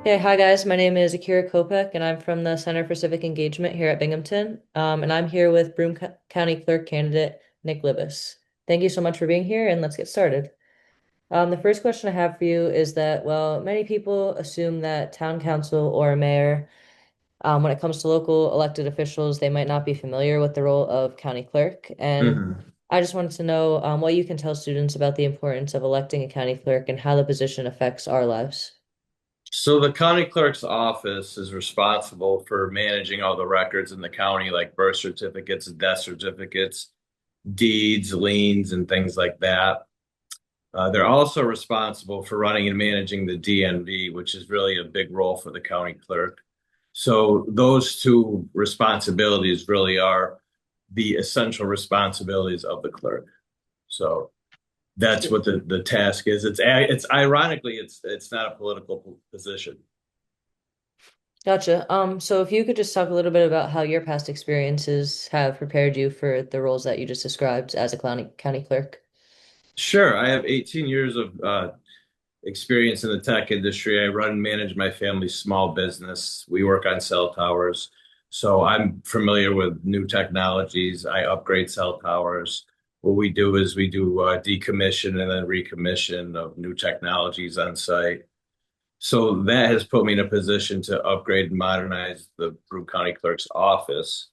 Hey, hi guys. My name is Akira Kopec, and I'm from the Center for Civic Engagement here at Binghamton. And I'm here with County Clerk candidate Nick Libous. Thank you so much for being here, and let's get started. The first question I have for you is that, well, many people assume that town council or a mayor, when it comes to local elected officials, they might not be familiar with the role of county clerk. And Mhm. I just wanted to know what you can tell students about the importance of electing a county clerk and how the position affects our lives. So the county clerk's office is responsible for managing all the records in the county, like birth certificates, death certificates, deeds, liens, and things like that. They're also responsible for running and managing the DNV, which is really a big role for the county clerk. So those two responsibilities really are the essential responsibilities of the clerk. So that's what the task is. It's ironically it's not a political position. Gotcha. So if you could just talk a little bit about how your past experiences have prepared you for the roles that you just described as a county clerk. Sure, I have 18 years of experience in the tech industry. I run and manage my family's small business. We work on cell towers, so I'm familiar with new technologies. I upgrade cell towers. What we do is we do decommission and then recommission of new technologies on site. So that has put me in a position to upgrade and modernize the Broome County Clerk's office.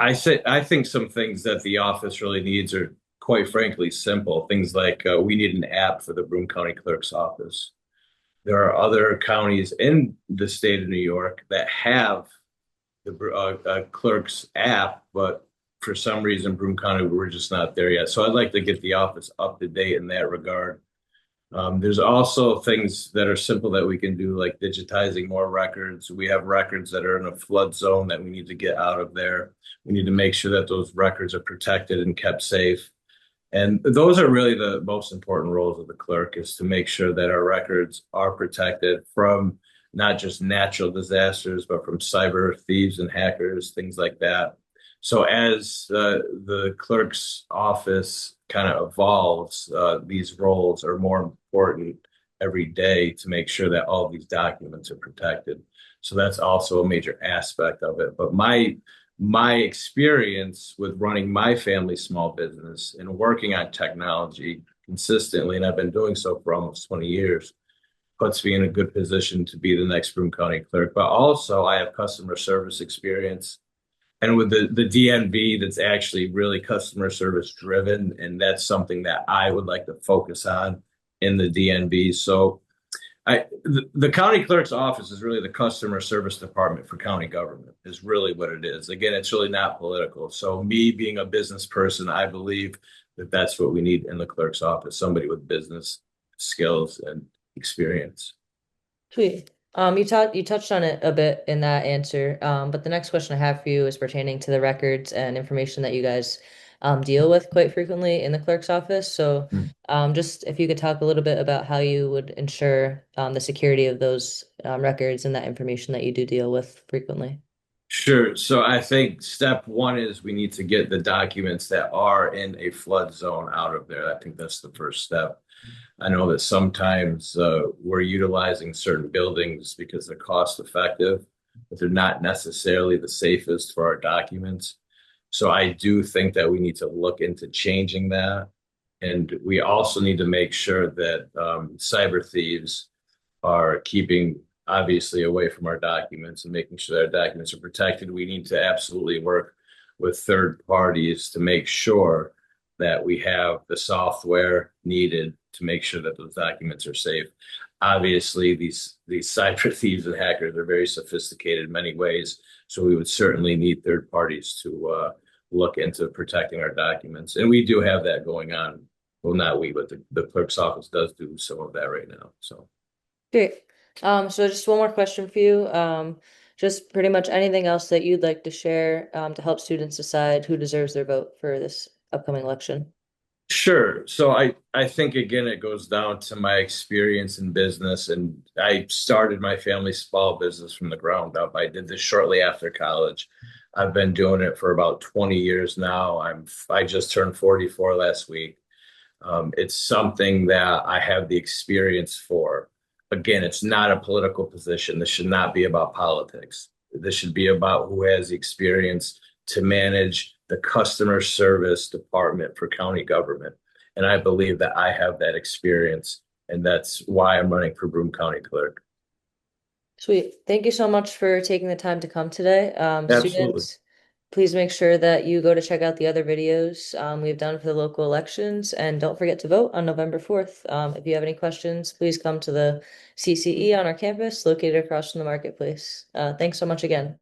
I think some things that the office really needs are quite frankly simple. Things like we need an app for the Broome County Clerk's office. There are other counties in the state of New York that have the clerk's app, but for some reason, Broome County, we're just not there yet. So I'd like to get the office up to date in that regard. There's also things that are simple that we can do, like digitizing more records. We have records that are in a flood zone that we need to get out of there. We need to make sure that those records are protected and kept safe. And those are really the most important roles of the clerk is to make sure that our records are protected from not just natural disasters, but from cyber thieves and hackers, things like that. So as the clerk's office kind of evolves, these roles are more important every day to make sure that all of these documents are protected. So that's also a major aspect of it. But my experience with running my family small business and working on technology consistently, and I've been doing so for almost 20 years, puts me in a good position to be the next Broome County clerk. But also, I have customer service experience. And with the DNV, that's actually really customer service driven. And that's something that I would like to focus on in the DNV. So the county clerk's office is really the customer service department for county government is really what it is. Again, it's really not political. So me being a business person, I believe that that's what we need in the clerk's office, somebody with business skills and experience. Sweet. You touched on it a bit in that answer. But the next question I have for you is pertaining to the records and information that you guys deal with quite frequently in the clerk's office. So, just if you could talk a little bit about how you would ensure the security of those records and that information that you do deal with frequently. Sure. So I think step one is we need to get the documents that are in a flood zone out of there. I think that's the first step. I know that sometimes we're utilizing certain buildings because they're cost effective, but they're not necessarily the safest for our documents. So I do think that we need to look into changing that. And we also need to make sure that cyber thieves are keeping obviously away from our documents and making sure that our documents are protected. We need to absolutely work with third parties to make sure that we have the software needed to make sure that those documents are safe. Obviously, these cyber thieves and hackers are very sophisticated in many ways, so we would certainly need third parties to look into protecting our documents, and we do have that going on. Well, not we, but the clerk's office does do some of that right now. So. Great. So just one more question for you. Just pretty much anything else that you'd like to share to help students decide who deserves their vote for this upcoming election. Sure. So I think again it goes down to my experience in business and I started my family small business from the ground up. I did this shortly after college. I've been doing it for about 20 years now. I just turned 44 last week. It's something that I have the experience for. again, it's not a political position. This should not be about politics. This should be about who has the experience to manage the customer service department for county government. And I believe that I have that experience, and that's why I'm running for Broome County Clerk. Sweet. Thank you so much for taking the time to come today. Absolutely. Students, please make sure that you go to check out the other videos we've done for the local elections, and don't forget to vote on November 4th. If you have any questions, please come to the CCE on our campus located across from the marketplace. Thanks so much again.